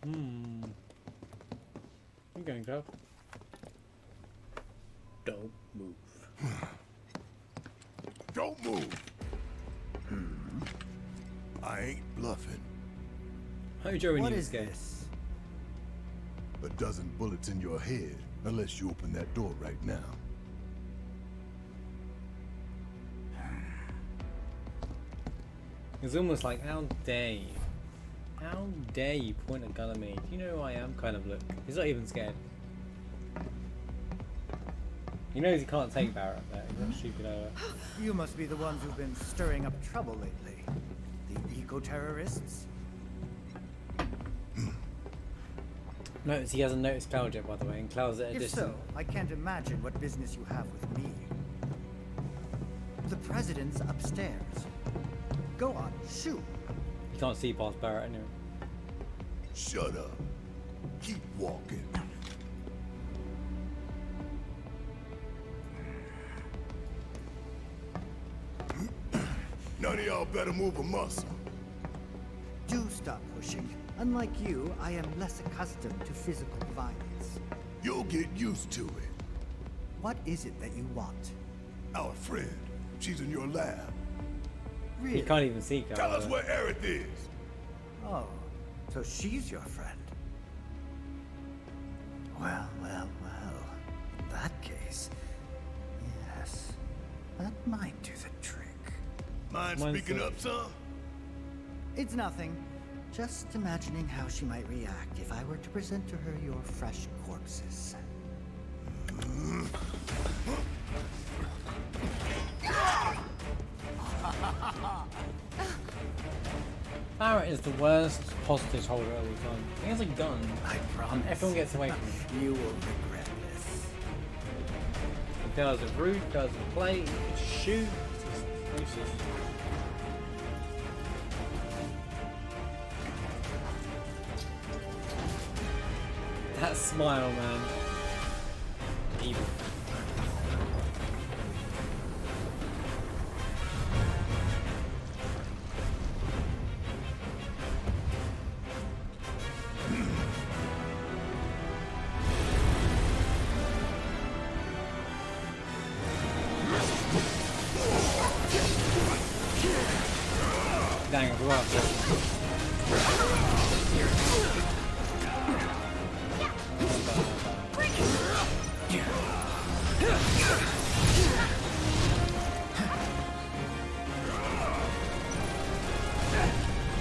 I'm going, Cloud. Don't move. Don't move. I ain't bluffing. Hojo and What you is scared. this? A dozen bullets in your head, unless you open that door right now. It's almost like, how dare you? How dare you point a gun at me? Do you know who I am? Kind of look. He's not even scared. He knows he can't take Barrett up there. He's not stupid over. You must be the ones who've been stirring up trouble lately. The eco-terrorists? Notice he hasn't noticed Cloud yet, by the way, and Cloud's at a If distance. so, I can't imagine what business you have with me. The president's upstairs. Go on, shoot. You can't see past Barrett anyway. Shut up. Keep walking. None of y'all better move a muscle. Do stop pushing. Unlike you, I am less accustomed to physical violence. You'll get used to it. What is it that you want? Our friend, she's in your lab. Really? You can't even see Cloud. Tell us where Aerith is. Oh, so she's your friend. Well, well, well. In that case, yes, that might do the trick. Mind Mine's speaking the- up, son? It's nothing. Just imagining how she might react if I were to present to her your fresh corpses. Barrett is the worst hostage holder of all time. He has a gun. I And promise. everyone gets away from him. You will regret this. He doesn't root, doesn't play, he can shoot. It's just useless. That smile, man. Evil. Dang, I forgot.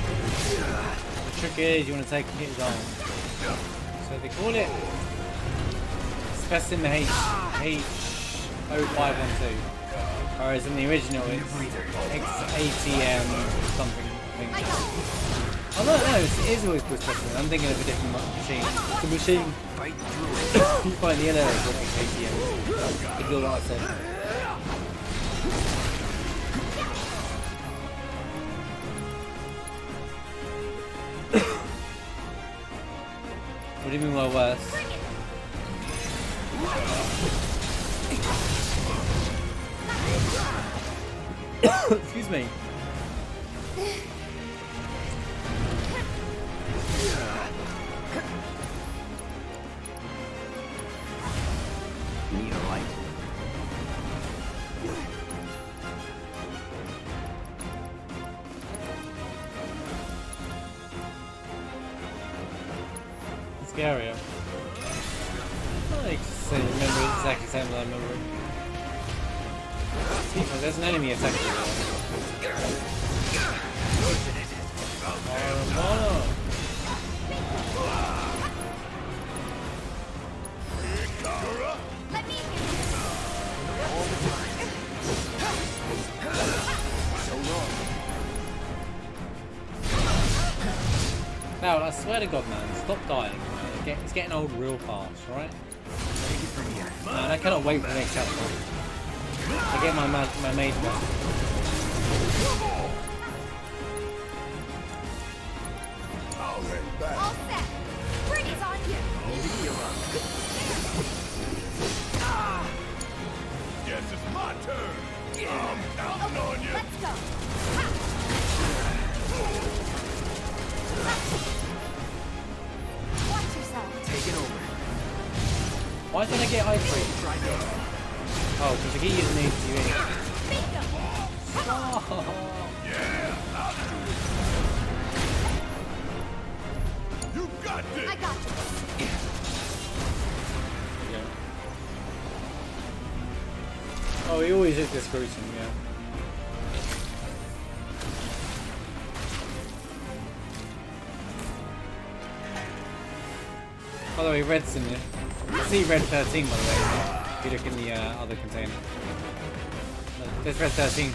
The trick is you want to take his arm. So they call it Specimen H0512. Whereas in the original it's XATM something. I don't know, it is always called Specimen. I'm thinking of a different machine. The machine you find the other is XATM. If you're what I said. What do you mean, well, worse? Excuse me. Need a light? It's scarier. I just remember it exactly the same as I remember it. Oh, there's an enemy attacking me. Oh, Let me now, I swear to God, man, stop dying. Man. It's getting old real fast, right? Man, I cannot wait for the next chapter. I get my mage back. Already back. all set. Bring it on you. Guess it's my turn. I'm counting on you. Let's go. Ha. Why did I get ice cream? Oh, because I keep using these to eat. Oh. You got this. I got you. Yeah. Oh, he always hits this gruesome, yeah. By the way, red's in it. I see red 13 by the way, if you look in the other container. There's red 13.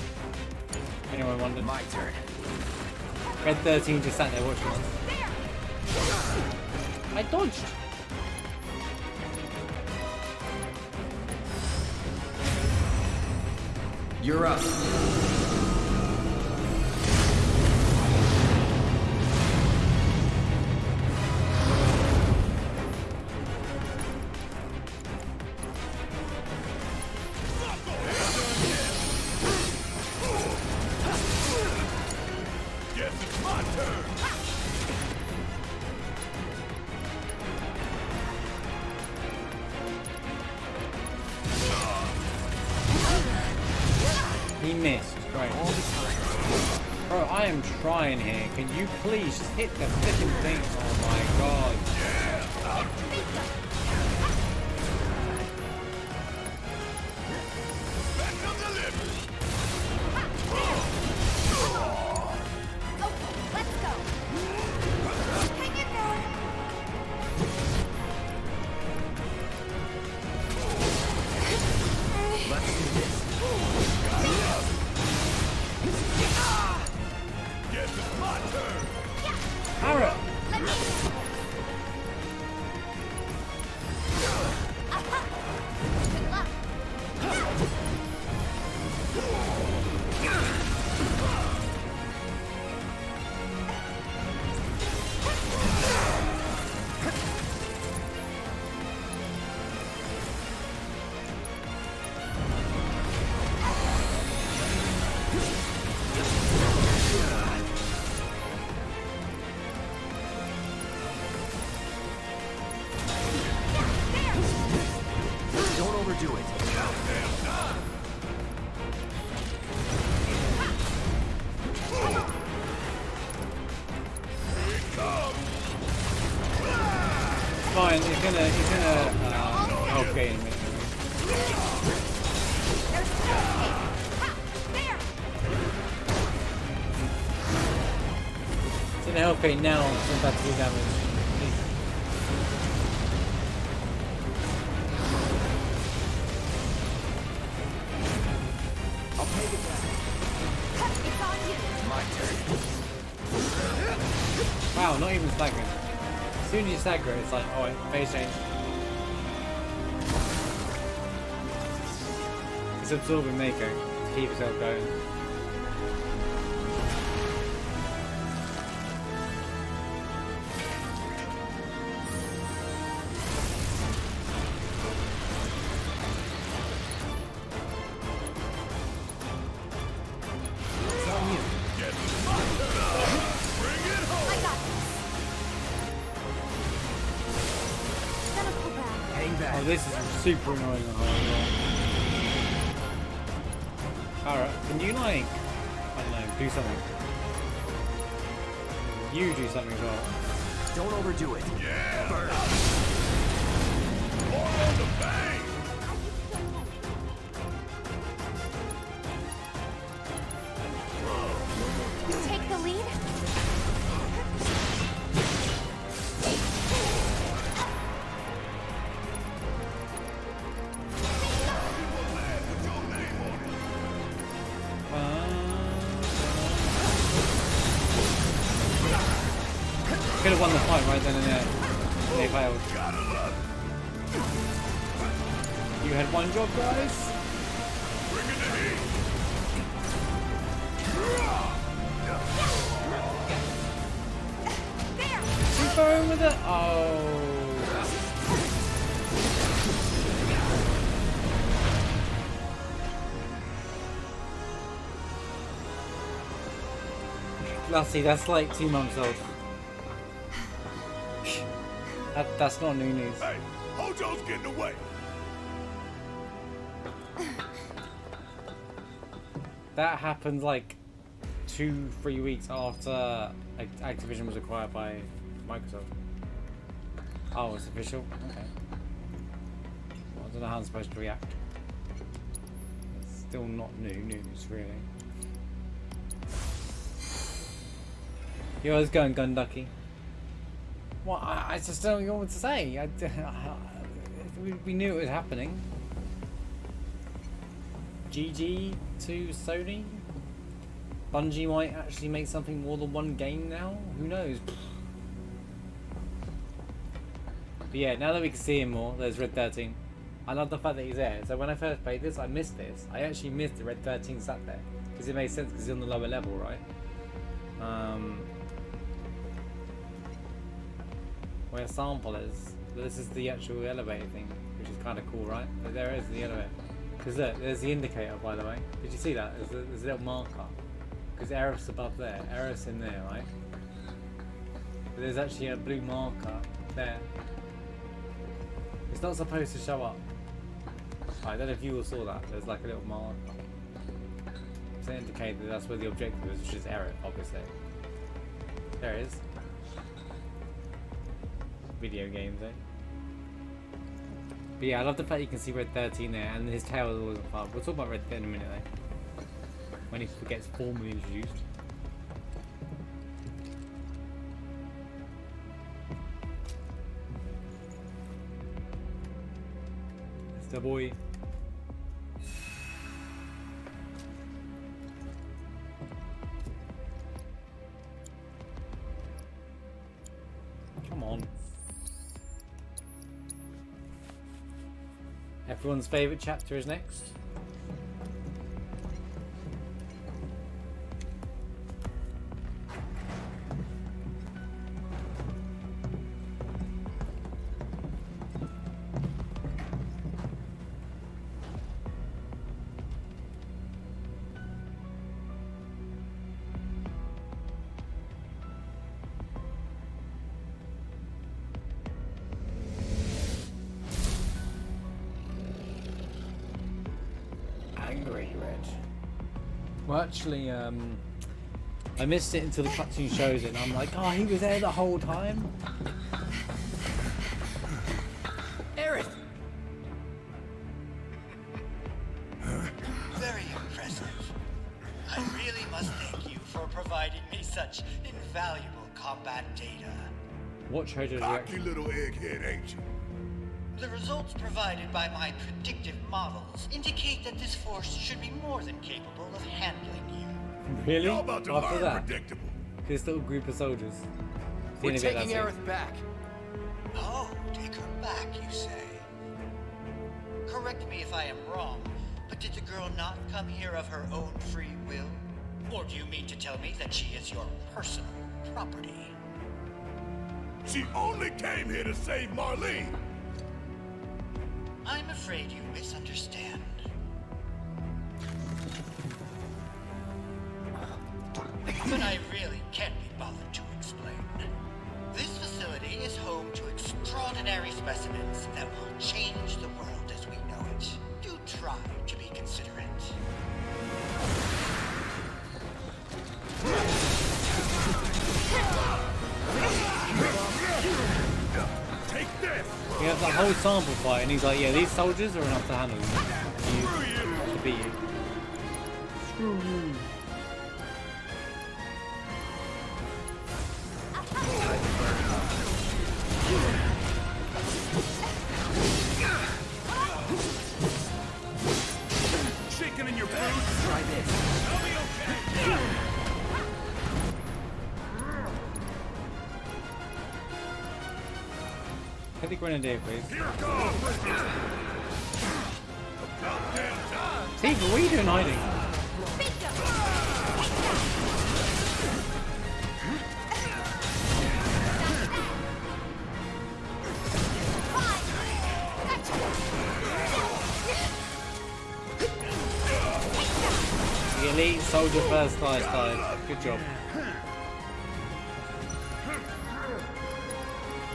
Anyone wondered? My turn. Red 13 just sat there watching us. I dodged! You're up. He missed. Right. Bro, I am trying here. Can you please just hit the flipping thing? Oh my god. Let's go. Hang in there. Let's do this. Guess it's my turn. Arrow! Let me. Aha. Good luck. Don't overdo it. Fine, he's gonna okay in a minute. There's no escape. Ha! There. It's in okay now, so I'm about to do damage. I'll take it back. It's on you. My turn. Wow, not even staggering. As soon as you stagger, it's like, oh, wait, phase change. It's absorbing Mako to keep himself going. It's on you. I got this. Gonna pull back. Hang back. Oh, this is super annoying. Alright, can you like, I don't know, do something? You do something as well. Don't overdo it. Yeah. Burn. More on the bang. Take the lead. Could have won the fight right then and there. They failed. You had one job, guys. Bring in the heat. There. Keep going with it. Oh. Lassie, that's like 2 months old. That's not new news. Hey, Hojo's getting away! That happened like 2-3 weeks after Activision was acquired by Microsoft. Oh, it's official? Okay. I don't know how I'm supposed to react. It's still not news, really. Yo, how's it going, Gun Ducky? Well, I just don't know what to say. We knew it was happening. GG to Sony. Bungie might actually make something more than one game now. Who knows? But yeah, now that we can see him more, there's Red 13. I love the fact that he's there. So when I first played this, I missed this. I actually missed the Red 13 sat there because it made sense because he's on the lower level, right? Where sample is. But this is the actual elevator thing, which is kind of cool, right? But there is the elevator. Because look, there's the indicator, by the way. Did you see that? There's a little marker. Because Aerith's above there. Aerith's in there, right? But there's actually a blue marker there. It's not supposed to show up. I don't know if you all saw that. There's like a little marker. To indicate that that's where the objective is, which is Aerith, obviously. There it is. Video games, eh? But yeah, I love the fact you can see Red 13 there, and his tail is always on fire. We'll talk about Red 13 in a minute, though. When he gets formally introduced. It's the boy. Come on. Everyone's favourite chapter is next. Well, actually, I missed it until the cutscene shows it, and I'm like, oh, he was there the whole time? Aerith! Very impressive. I really must thank you for providing me such invaluable combat data. What treasure Cocky reaction? little egghead, ain't you? The results provided by my predictive models indicate that this force should be more than capable of handling you. Really? Y'all about to After learn that? predictable. This little group of soldiers. We're Seeing a bit taking that's it. Aerith back. Oh, take her back, you say? Correct me if I am wrong, but did the girl not come here of her own free will? Or do you mean to tell me that she is your personal property? She only came here to save Marlene. I'm afraid you misunderstand. But I really can't be bothered to explain. This facility is home to extraordinary specimens that will change the world as we know it. Do try to be considerate. Take this! He has that whole sample fight, and he's like, yeah, these soldiers are enough to handle you. To beat you. Screw you. Chicken in your boots! Try this. I'll be okay! Hit the grenadier, please. Here goes! About damn time! Steve, what are you doing hiding? The elite soldier first class died. Good job.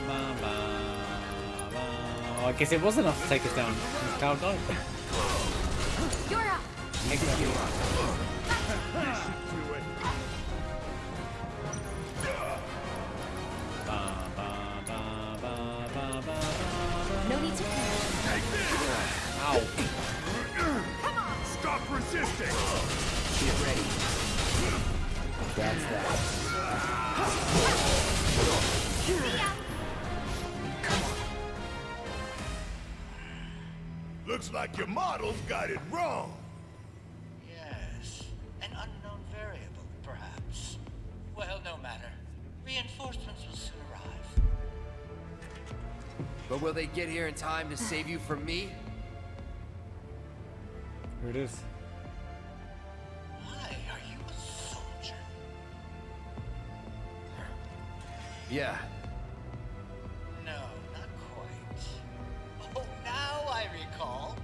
Ba, ba, ba, Oh, I guess it was enough to take us down. Cloud died. You're up. Exactly. No need to Ow. Stop resisting! Get ready. That's that. Looks like your models got it wrong. Yes, an unknown variable, perhaps. Well, no matter. Reinforcements will soon arrive. But will they get here in time to save you from me? Here it is. Why are you a soldier? Yeah. No, not quite. Oh, now I recall.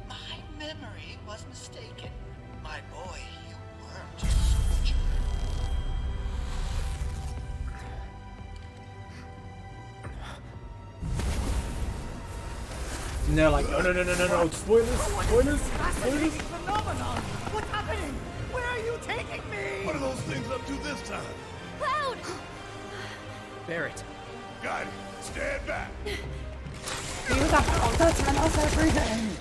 My memory was mistaken. My boy, you weren't a soldier. And they're like, no, spoilers, spoilers, spoilers. Phenomenon! What's happening? Where are you taking me? What are those things up to this time? Cloud! Barrett. Got it. Stand back. He was about to tell us everything.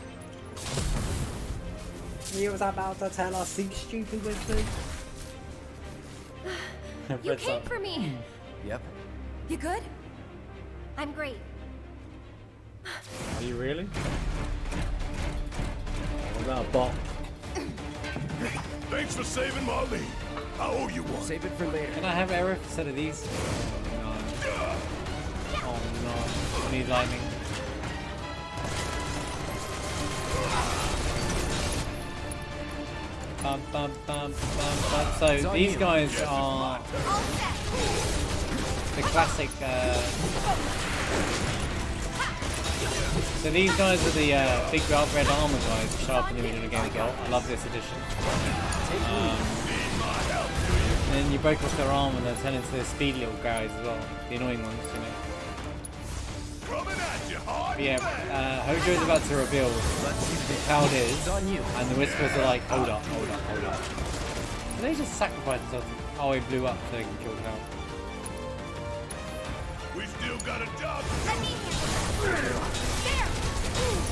He was about to tell us these stupid things. You came for me. Yep. You good? I'm great. Are you really? Was that a bot? Thanks for saving Marlene. I owe you one. Save it for later. Can I have Aerith instead of these? No. Oh no. I need lightning. Bum, bum, bum, bum, bum. So these guys are the classic. So these guys are the big red armor guys that show up in the middle of the game as well. I love this edition. And then you break off their arm and they turn into the speedy little guys as well. The annoying ones, you know. Coming at you hard. But yeah, Hojo is about to reveal who Cloud is, and the Whispers are like, hold up. And they just sacrifice themselves. Oh, he blew up so they can kill Cloud. We still got a job. There!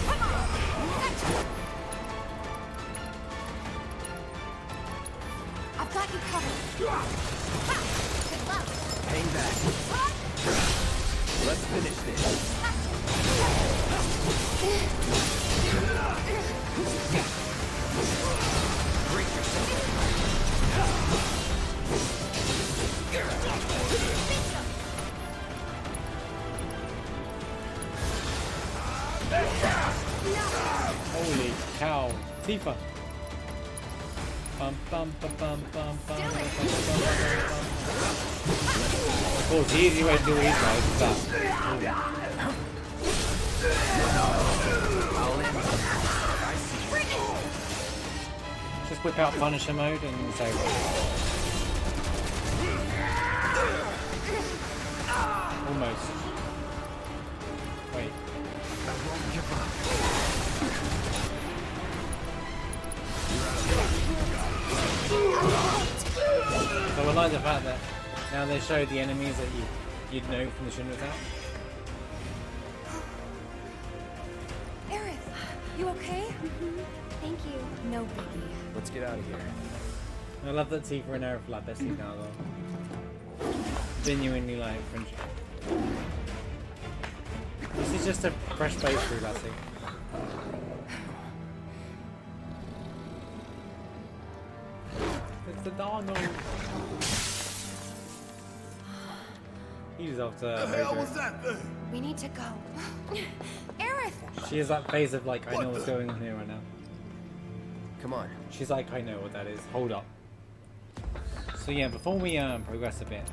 Come on! I've got you covered. Ha! Good luck. Hang back. Let's finish this. Break yourself. Holy cow. Tifa. Bum, bum, bum, bum, bum, bum, bum, bum, bum. Of course, the easy way to do these guys is that. Just whip out Punisher mode and it's over. Almost. Wait. So I like the fact that now they show the enemies that you'd know from the Shinra attack. Aerith, you okay? Thank you. No biggie. Let's get out of here. I love that Tifa and Aerith are like besties now though. Genuinely like friendship. This is just a fresh playthrough, Lassie. It's the Darno. He's off to What the hell was that thing? We need to go. Aerith! She has that phase of like, I know what's going on here right now. Come on. She's like, I know what that is. Hold up. So yeah, before we progress a bit,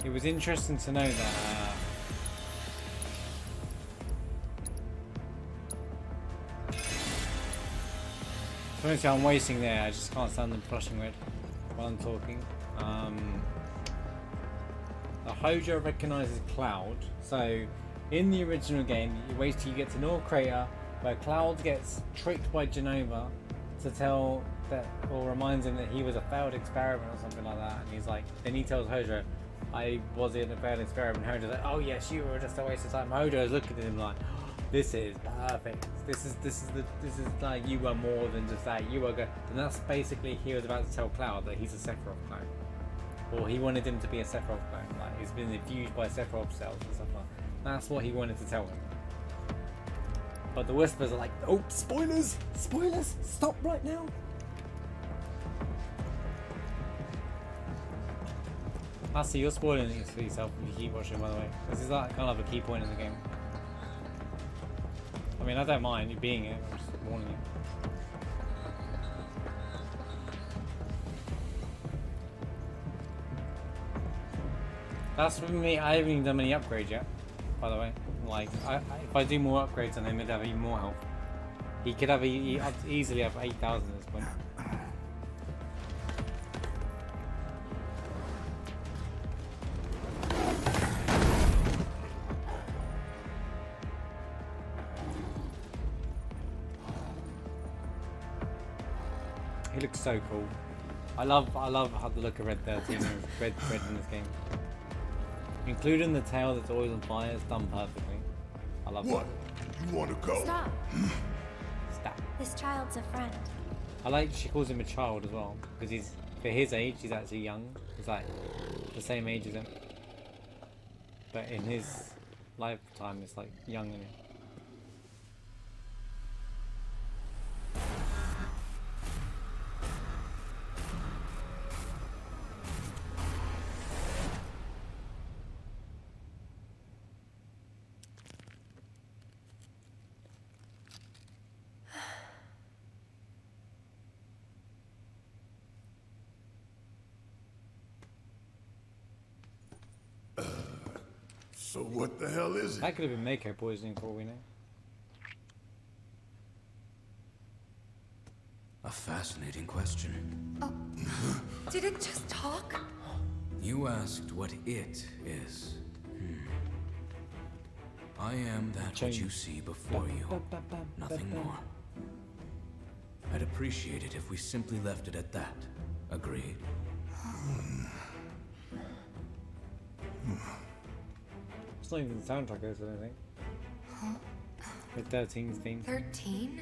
it was interesting to know that honestly, I'm wasting there. I just can't stand them flushing red while I'm talking. The Hojo recognizes Cloud. So, in the original game, you wait till you get to North Crater, where Cloud gets tricked by Genova to tell that, or reminds him that he was a failed experiment or something like that. And he's like, then he tells Hojo, I was in a failed experiment. And Hojo's like, oh yes, you were just a waste of time. Hojo's looking at him like, this is perfect. This is like, you were more than just that. You were good. And that's basically, he was about to tell Cloud that he's a Sephiroth clone. Or he wanted him to be a Sephiroth clone. Like, he's been infused by Sephiroth cells and stuff like that. That's what he wanted to tell him. But the Whispers are like, oh, spoilers! Spoilers! Stop right now! I see, you're spoiling it for yourself if you keep watching, by the way. This is like kind of a key point in the game. I mean, I don't mind you being it, I'm just warning you. That's for me, I haven't even done many upgrades yet, by the way. Like, if I do more upgrades on him, he'd have even more health. He could have easily have 8,000 at this point. He looks so cool. I love how the look of Red 13 is red in this game. Including the tail that's always on fire, it's done perfectly. I love What? You want to go? Stop. Stop. This child's a friend. I like she calls him a child as well, because he's, for his age, he's actually young. He's like the same age as him. But in his lifetime, it's like young in it. So what the hell is it? That could have been Mako poisoning for all we know. A fascinating question. Oh, did it just talk? You asked what it is. I am that which you see before you. Nothing more. I'd appreciate it if we simply left it at that. Agreed? It's not even the soundtrack, is it, I think. With 13's theme. 13?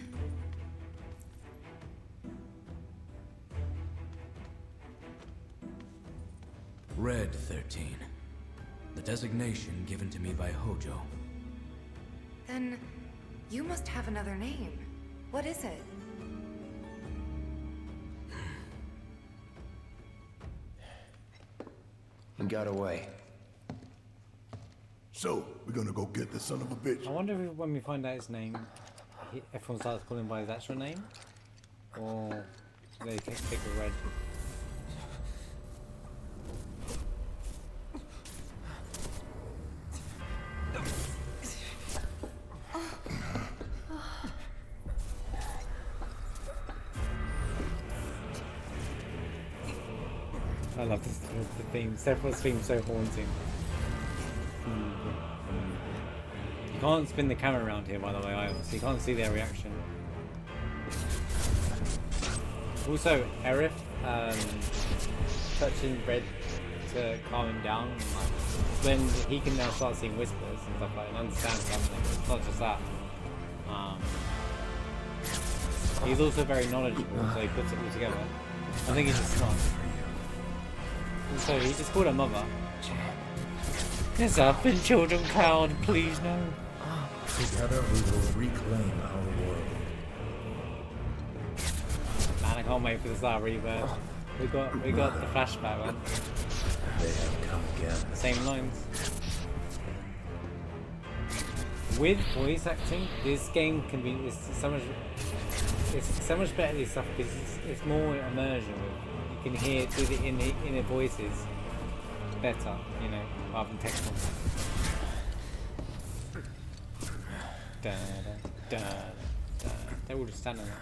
Red 13. The designation given to me by Hojo. Then you must have another name. What is it? He got away. So, we're gonna go get the son of a bitch. I wonder if when we find out his name, everyone starts calling him by his actual name? Or they pick a Red. I love this the theme. Sephiroth's theme so haunting. You can't spin the camera around here, by the way, either, so you can't see their reaction. Also, Aerith touching Red to calm him down. Like, when he can now start seeing whispers and stuff like that, and understand something. It's not just that. He's also very knowledgeable, so he puts it all together. I think he's just smart. So he just called her mother. It's up in children, Cloud, please no. Together we will reclaim our world. Man, I can't wait for this REBIRTH. We got the flashback one. They have come again. Same lines. With voice acting, this game can be so much better this stuff because it's more immersion. You can hear it in the voices better, you know, rather than text. Da, da, da, da. They're all just standing there.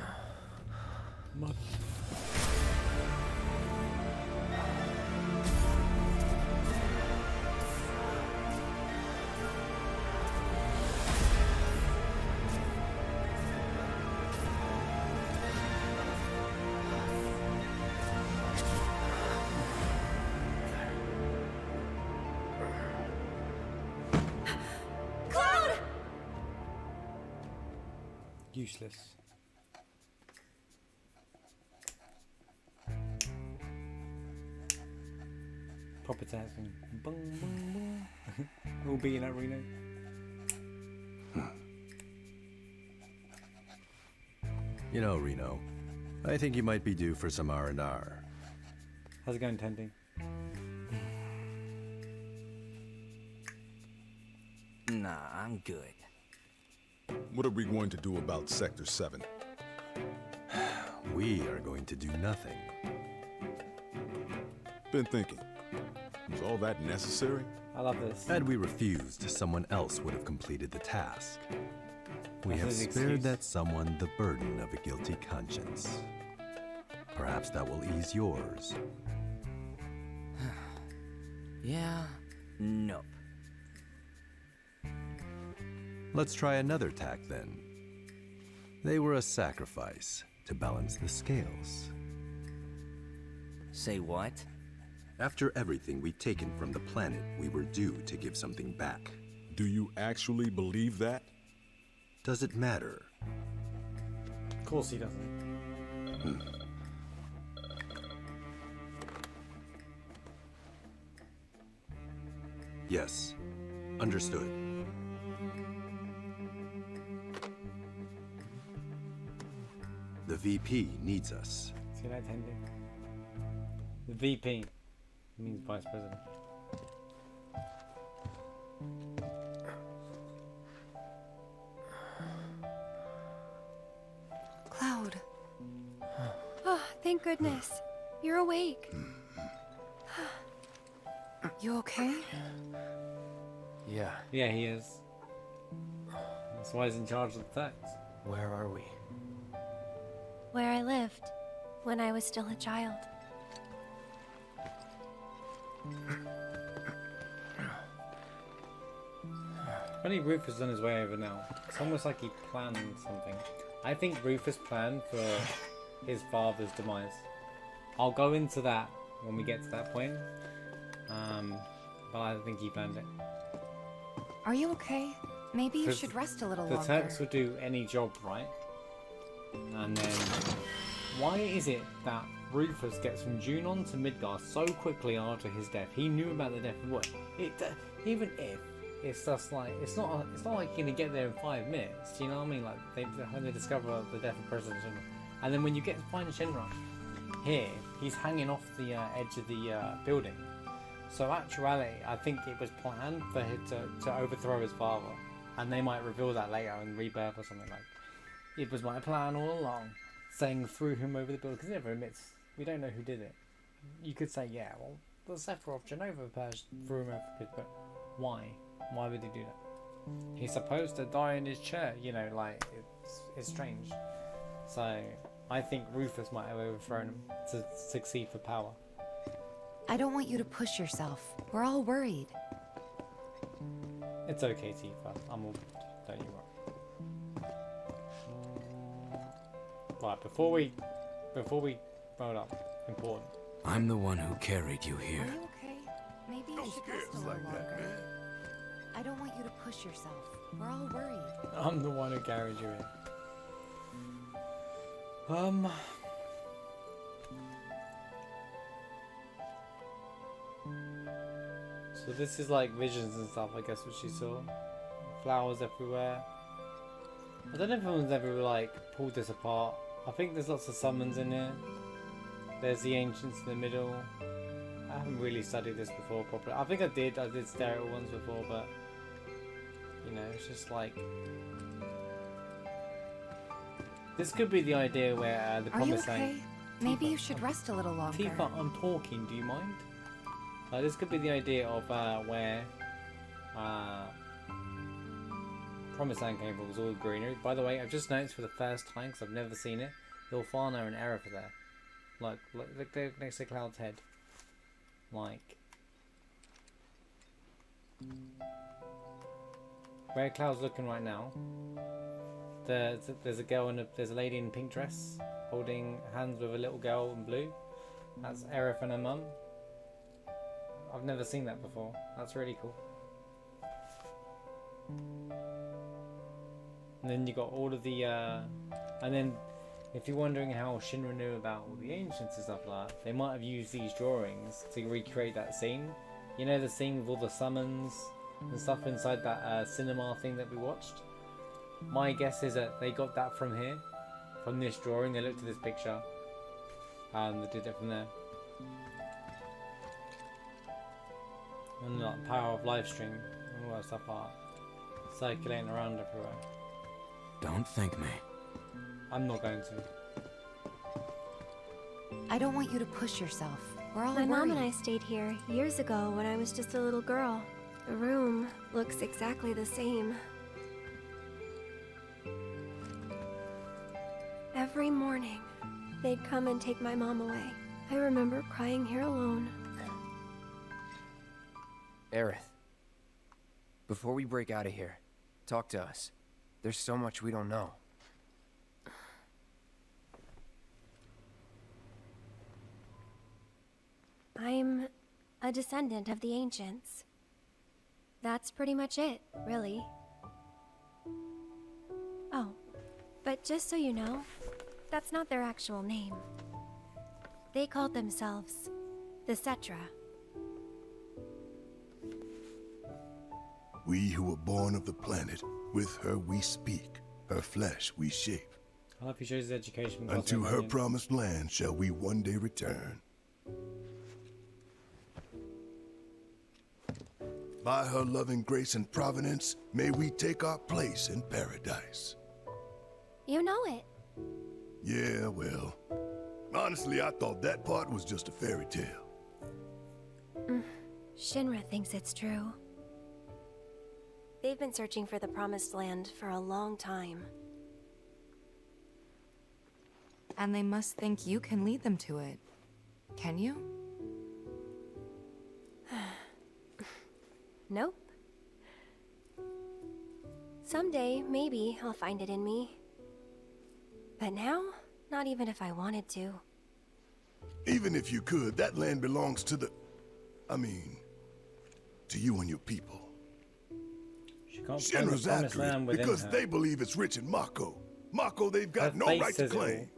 Useless. Proper tapping. Bung, bung, bung. All being at Reno. You know, Reno, I think you might be due for some R&R. How's it going, Tendy? Nah, I'm good. What are we going to do about Sector 7? We are going to do nothing. Been thinking. Was all that necessary? I love this. Had we refused, someone else would have completed the task. We That's have his spared excuse. that someone the burden of a guilty conscience. Perhaps that will ease yours. Yeah, nope. Let's try another tack then. They were a sacrifice to balance the scales. Say what? After everything we'd taken from the planet, we were due to give something back. Do you actually believe that? Does it matter? Of course he doesn't. Yes. Understood. The VP needs us. See that, Tendy? The VP means Vice President. Cloud. Oh, thank goodness. You're awake. You okay? Yeah, Yeah, he is. That's why he's in charge of the facts. where are we? Where I lived when I was still a child. Funny, Rufus is on his way over now. It's almost like he planned something. I think Rufus planned for his father's demise. I'll go into that when we get to that point. But I think he planned it. Are you okay? Maybe you 'Cause should rest a little The longer. Turks will do any job, right? And then, why is it that Rufus gets from Junon to Midgar so quickly after his death? He knew about the death of what? Even if it's just like it's not like you're gonna get there in 5 minutes. Do you know what I mean? Like when they discover the death of President Shinra, and then when you get to find Shinra here, he's hanging off the edge of the building. So actuality, I think it was planned for him to overthrow his father, and they might reveal that later in Rebirth or something like. It was my plan all along, saying threw him over the building, because he never admits, we don't know who did it. You could say, yeah, well, the Sephiroth Genova threw him over the building, but why? Why would he do that? He's supposed to die in his chair, you know, like, it's strange. So, I think Rufus might have overthrown him to succeed for power. I don't want you to push yourself. We're all worried. It's okay, Tifa. I'm all, don't you worry. Right, before we roll up, important. I'm the one who carried you Are here. you okay? Maybe you should rest a little longer. I don't want you to push yourself. We're all worried. I'm the one who carried you in. So this is like visions and stuff, I guess, what she saw. Flowers everywhere. I don't know if anyone's ever like pulled this apart. I think there's lots of summons in here. There's the ancients in the middle. I haven't really studied this before properly. I think I did stare at it once before, but you know, it's just like this could be the idea where the Are you promised okay? land. Maybe you should rest a little longer. Tifa, I'm talking. Do you mind? This could be the idea of where Promised Land came from, was all greenery. By the way, I've just noticed for the first time, because I've never seen it, Ilfana and Aerith are there. Like, look there next to Cloud's head. Like, where Cloud's looking right now, there's a girl there's a lady in a pink dress holding hands with a little girl in blue. That's Aerith and her mum. I've never seen that before. That's really cool. And then you got all of the, and then if you're wondering how Shinra knew about all the ancients and stuff like that, they might have used these drawings to recreate that scene. You know, the scene with all the summons and stuff inside that cinema thing that we watched? My guess is that they got that from here, from this drawing. They looked at this picture and they did it from there. And like power of live stream and all that stuff are circulating around everywhere. Don't thank me. I'm not going to. I don't want you to push yourself. We're all My mom and worried. I stayed here years ago when I was just a little girl. The room looks exactly the same. Every morning, they'd come and take my mom away. I remember crying here alone. Aerith, before we break out of here, talk to us. There's so much we don't know. I'm a descendant of the ancients. That's pretty much it, really. Oh, but just so you know, that's not their actual name. They called themselves the Cetra. We who were born of the planet, with her we speak, her flesh we shape. I love he shows his education. Unto her promised land shall we one day return. By her loving grace and providence, may we take our place in paradise. You know it. Yeah, well, honestly, I thought that part was just a fairy tale. Shinra thinks it's true. They've been searching for the Promised Land for a long time. And they must think you can lead them to it. Can you? Nope. Someday, maybe, I'll find it in me. But now, not even if I wanted to. Even if you could, that land belongs to the... to you and your people. She can't find the Shinra's promised after land it within because her. they believe it's rich in Mako. Mako they've got Her no face right to says it all. claim.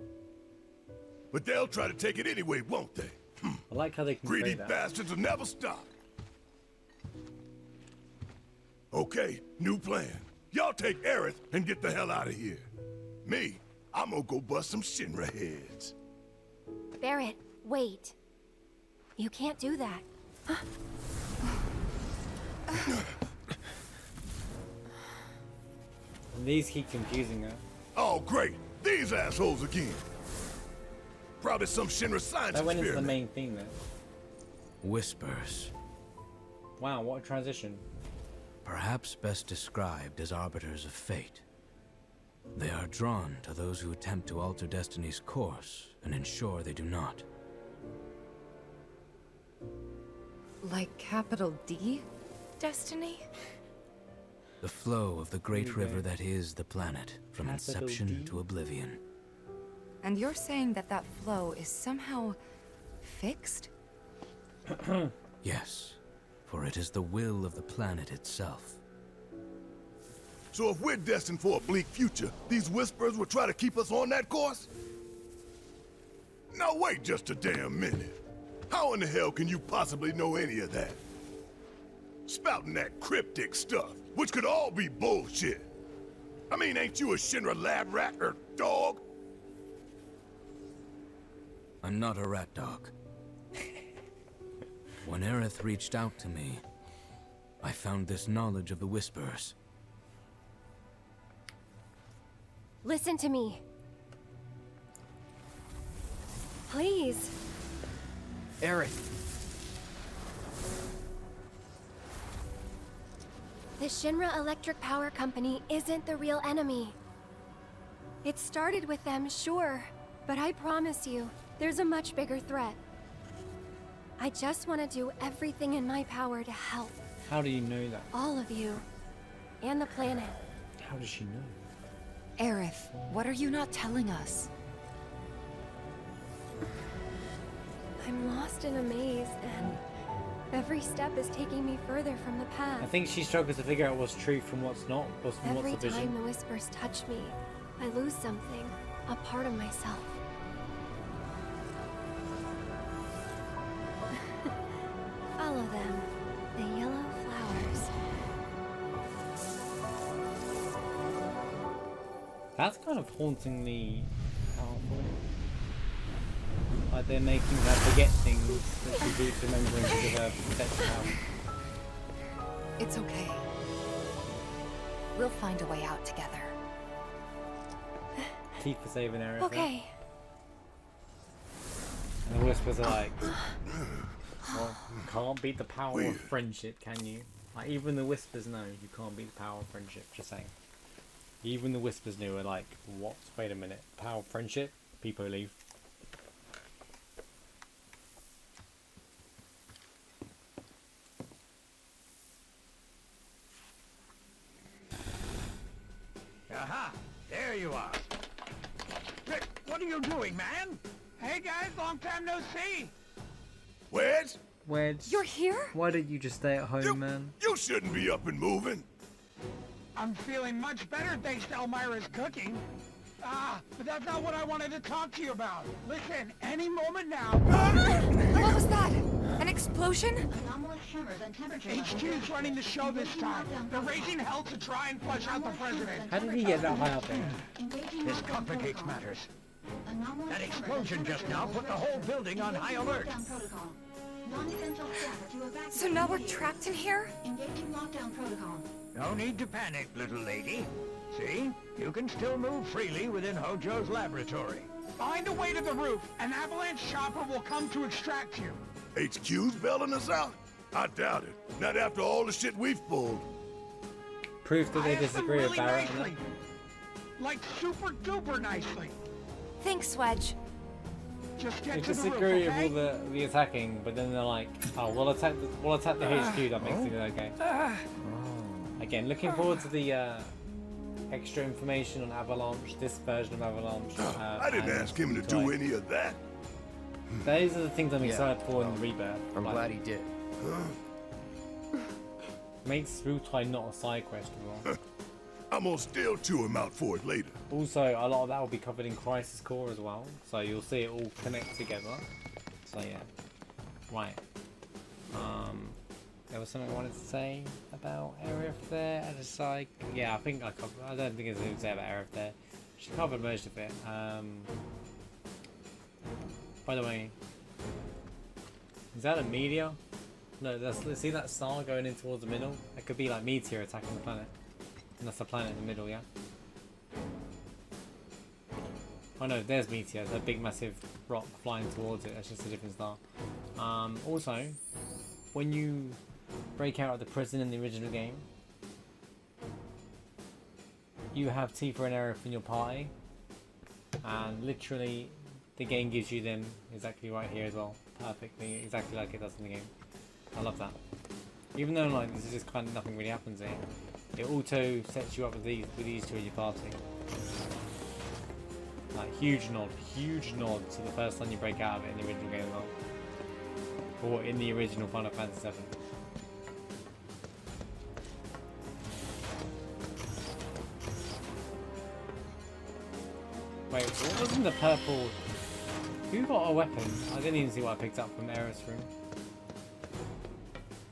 But they'll try to take it anyway, won't they? I like how they can Greedy say that. bastards will never stop. Okay, new plan. Y'all take Aerith and get the hell out of here. Me, I'm gonna go bust some Shinra heads. Barrett, wait. You can't do that. And these keep confusing her. Oh, great. These assholes again. Probably some Shinra science That went into the experiment. main theme then. Whispers, Wow, what a transition. perhaps best described as arbiters of fate. They are drawn to those who attempt to alter destiny's course and ensure they do not. Like capital D? Destiny? The flow of the great Okay. river that is the planet, from Capital inception D? to oblivion. And you're saying that that flow is somehow fixed? Yes, for it is the will of the planet itself. So if we're destined for a bleak future, these whispers will try to keep us on that course? Now wait just a damn minute. How in the hell can you possibly know any of that? Spouting that cryptic stuff, which could all be bullshit. Ain't you a Shinra lab rat or dog? I'm not a rat dog. When Aerith reached out to me, I found this knowledge of the Whispers. Listen to me. Please. Aerith! The Shinra Electric Power Company isn't the real enemy. It started with them, sure, but I promise you, there's a much bigger threat. I just want to do everything in my power to help How do you know that? all of you and the planet. How does she know? Aerith, what are you not telling us? I'm lost in a maze, and Every step is taking me further from the path. I think she struggles to figure out what's truth from what's not, what's Every the vision. time the whispers touch me, I lose something, a part of myself. Follow them, the yellow flowers. That's kind of hauntingly powerful. Like they're making her forget things that she keeps remembering to give her protective power. It's okay. We'll find a way out together. Teeth for saving Aerith. Okay. And the whispers are like, well, you can't beat the power of friendship, can you? Like, even the whispers know you can't beat the power of friendship, just saying. Even the whispers knew, are like, what? Wait a minute. Power of friendship? People leave. Aha! There you are. Rick, what are you doing, man? Hey guys, long time no see. Wedge? Wedge. You're here? Why did you just stay at home, man? You shouldn't be up and moving. I'm feeling much better thanks to Elmira's cooking. Ah, but that's not what I wanted to talk to you about. Listen, any moment now... What was that? An explosion? HQ's running the show this time. They're raising hell to try and flush out the president. How did he get that high up there? This complicates matters. That explosion just now put the whole building on high alert. So now we're trapped in here? No need to panic, little lady. See? You can still move freely within Hojo's laboratory. Find a way to the roof. An avalanche chopper will come to extract you. HQ's bailing us out? I doubt it. Not after all the shit we've pulled. Proof that they disagree with Barrett. Nicely. Like super duper nicely. Thanks, Wedge. Just They get to the disagree roof, okay? with the attacking, but then they're like, oh, we'll attack the HQ. That makes things okay. Again, looking forward to the extra information on Avalanche, this version of Avalanche. I didn't ask him to do any of that. Those are the things I'm excited for in the Rebirth. I'm glad he did. Makes Spootai not a side quest as well. I'm gonna still chew him out for it later. Also, a lot of that will be covered in Crisis Core as well, so you'll see it all connect together. So yeah, right. There was something I wanted to say about Aerith there. I just like, yeah, I think I covered. I don't think there's anything to say about Aerith there. She covered most of it. By the way, is that a meteor? No, let's see that star going in towards the middle. It could be like meteor attacking the planet. And that's the planet in the middle, yeah? Oh no, there's meteor. There's a big massive rock flying towards it. That's just a different star. Also, when you break out of the prison in the original game, you have Tifa and Aerith in your party. And literally, the game gives you them exactly right here as well. Perfectly, exactly like it does in the game. I love that. Even though like this is just kind of nothing really happens here. It auto sets you up with these two in your party. Like huge nod to the first time you break out of it in the original game as well. Or in the original Final Fantasy VII. Wait, what was in the purple? Who got a weapon? I didn't even see what I picked up from Aerith's room.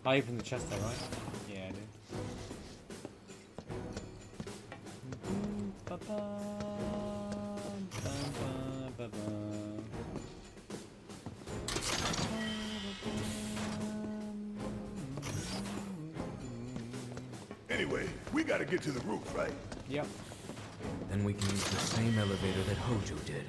I opened the chest there, right? Yeah, I did. Anyway, we gotta get to the roof, right? Yep. Then we can use the same elevator that Hojo did.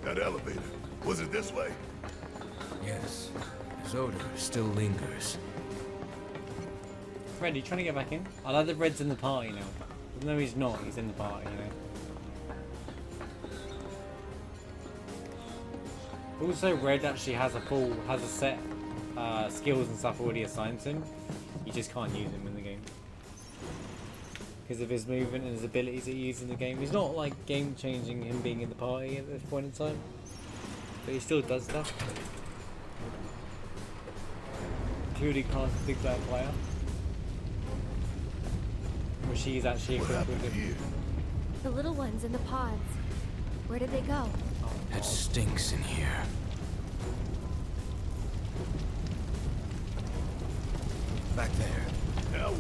That elevator. Was it this way? Yes, his odor still lingers. Fred, are you trying to get back in? I like that Red's in the party now. Even though he's not, he's in the party, you know. Also, Red actually has a set skills and stuff already assigned to him. You just can't use him in the game because of his movement and his abilities that he uses in the game. He's not like game changing him being in the party at this point in time, but he still does stuff. Including cast a big bad player, where she's actually equipped with him. The little ones in the pods. Where did they go? It stinks in here. Back there.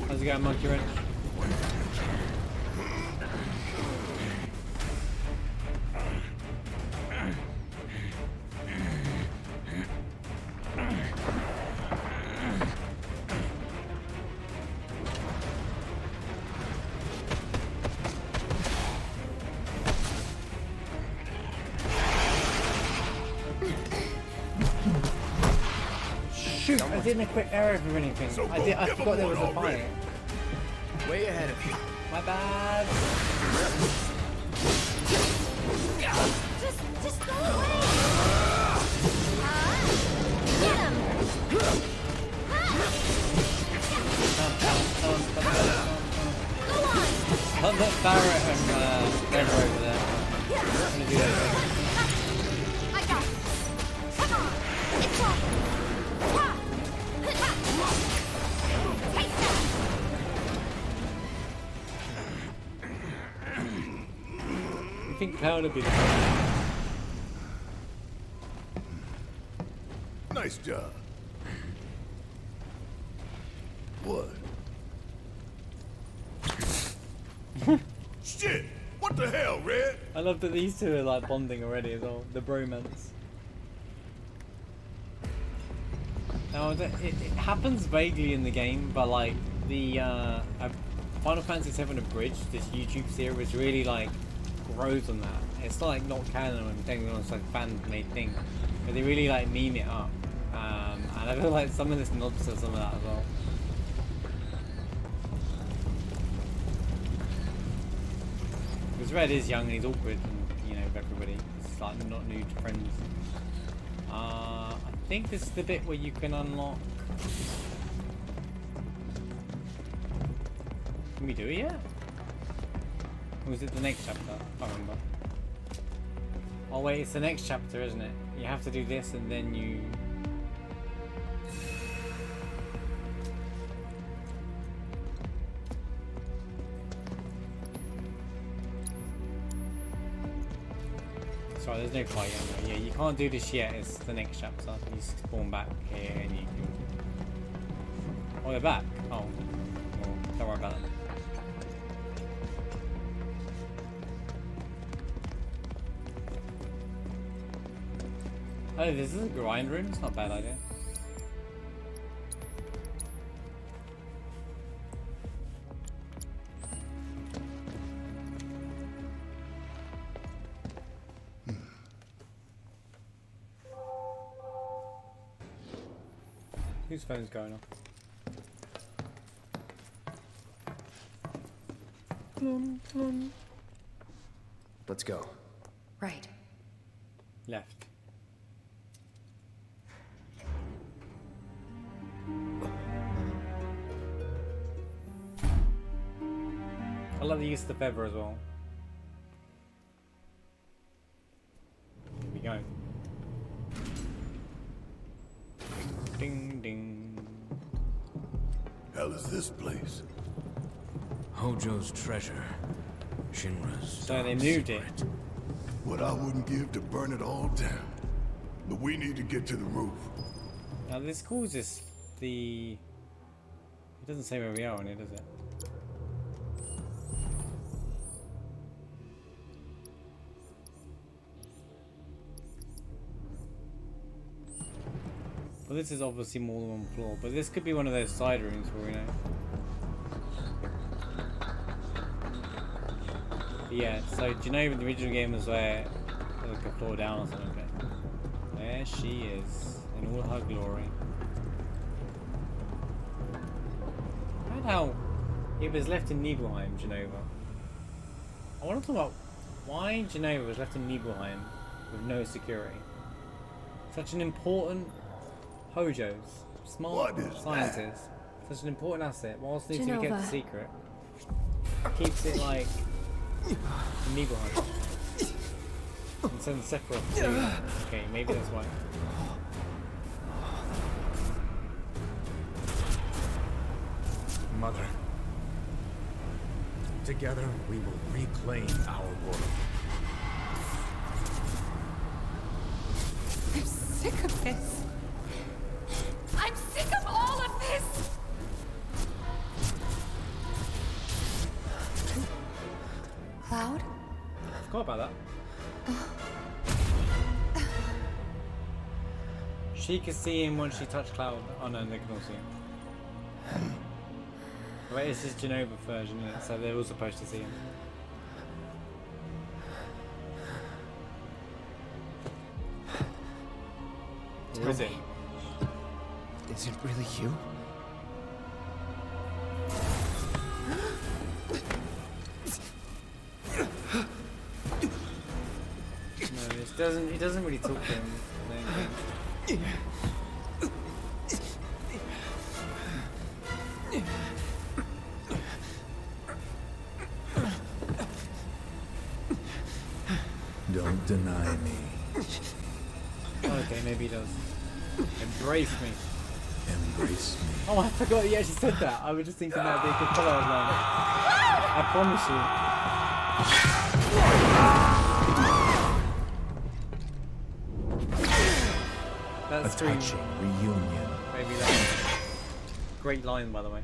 How's it going, Monkey Wrench? Shoot, I didn't equip arrow for anything. I forgot there was a fight. Way ahead of you. My bad. Just go away. Get him. Go on. I'll let Barrett and Trevor over there. I'm gonna do that thing. I got it. Come on. It's on. I think Cloud would be the Nice job. What? Shit! What the hell, Red? I love that these two are like bonding already as well. The bromance. Now it happens vaguely in the game, but like the Final Fantasy VII Abridged, this YouTube series really like grows on that. It's like not canon or anything, it's like a fan-made thing, but they really like meme it up. And I feel like some of this nods to some of that as well. Because Red is young and he's awkward, and you know, with everybody. It's like not new to friends. I think this is the bit where you can unlock. Can we do it yet? Or was it the next chapter? I can't remember. Oh wait, it's the next chapter, isn't it? You have to do this and then you... Sorry, there's no fight yet. Yeah, you can't do this yet, it's the next chapter. You spawn back here and you can... Oh, they're back? Oh. Well, don't worry about it. Oh, this is a grind room? It's not a bad idea. Whose phone's going off? Let's go. Right. Left. I love the use of the feather as well. Here we go. Ding ding. Hell is this place? Hojo's treasure. Shinra's. So they moved it. What I wouldn't give to burn it all down. But we need to get to the roof. Now this causes the... It doesn't say where we are on it, does it? Well, this is obviously more than one floor, but this could be one of those side rooms for we know. But yeah, so do you know the original game was where like a floor down or something? But there she is, in all her glory. How love how it was left in Nibelheim, Genova. I want to talk about why Genova was left in Nibelheim with no security. Such an important Hojo's smart scientist, such an important asset, whilst needs to be kept a secret. Keeps it like Nibelheim. And sends Sephiroth to okay, maybe that's why. Mother, together we will reclaim our world. I'm sick of this. I'm sick of all of this. Cloud? I forgot about that. She could see him when she touched Cloud. Oh no, they can all see him. Wait, this is Genova version, isn't it? So they're all supposed to see him. Or is it? Is it really you? No, it doesn't. He doesn't really talk to him. I don't think. Don't deny me. Okay, maybe he does. Embrace me. Embrace me. Oh, I forgot he actually said that. I was just thinking that would be a good follow-up line. I promise you. That's a touching reunion. Maybe that's great line, by the way.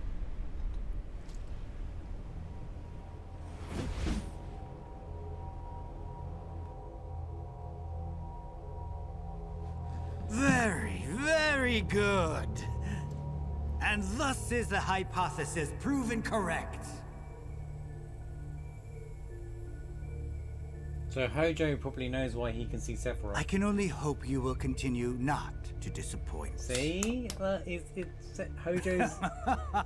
Very, very good. And thus is the hypothesis proven correct. So Hojo probably knows why he can see Sephiroth. I can only hope you will continue not to disappoint. See? It's Hojo's...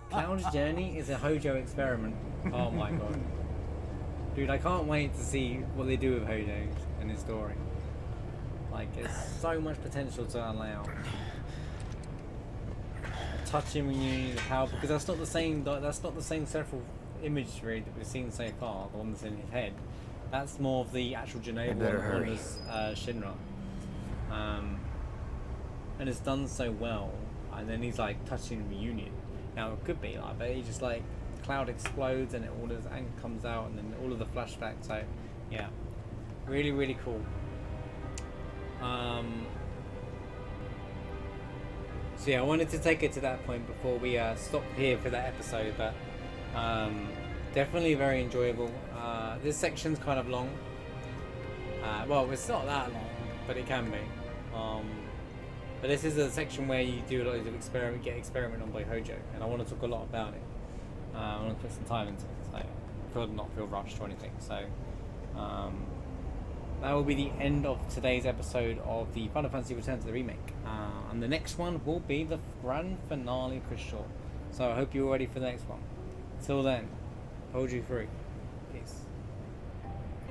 Cloud's journey is a Hojo experiment. Oh my god. Dude, I can't wait to see what they do with Hojo in his story. Like, there's so much potential to allow. Touching reunion, the power, because that's not the same Sephiroth imagery that we've seen so far, the one that's in his head. That's more of the actual Genova one as Shinra. And it's done so well, and then he's like touching reunion. Now it could be like, but he just like, Cloud explodes and it all this and comes out, and then all of the flashbacks. So yeah, really, really cool. So yeah, I wanted to take it to that point before we stop here for that episode, but definitely very enjoyable. This section's kind of long. Well, it's not that long, but it can be. But this is a section where you do a lot of get experiment on by Hojo, and I want to talk a lot about it. I want to put some time into it, so not feel rushed or anything. So that will be the end of today's episode of the Final Fantasy Return to the Remake. And the next one will be the grand finale for sure. So I hope you're ready for the next one. Till then, hold you through. Peace.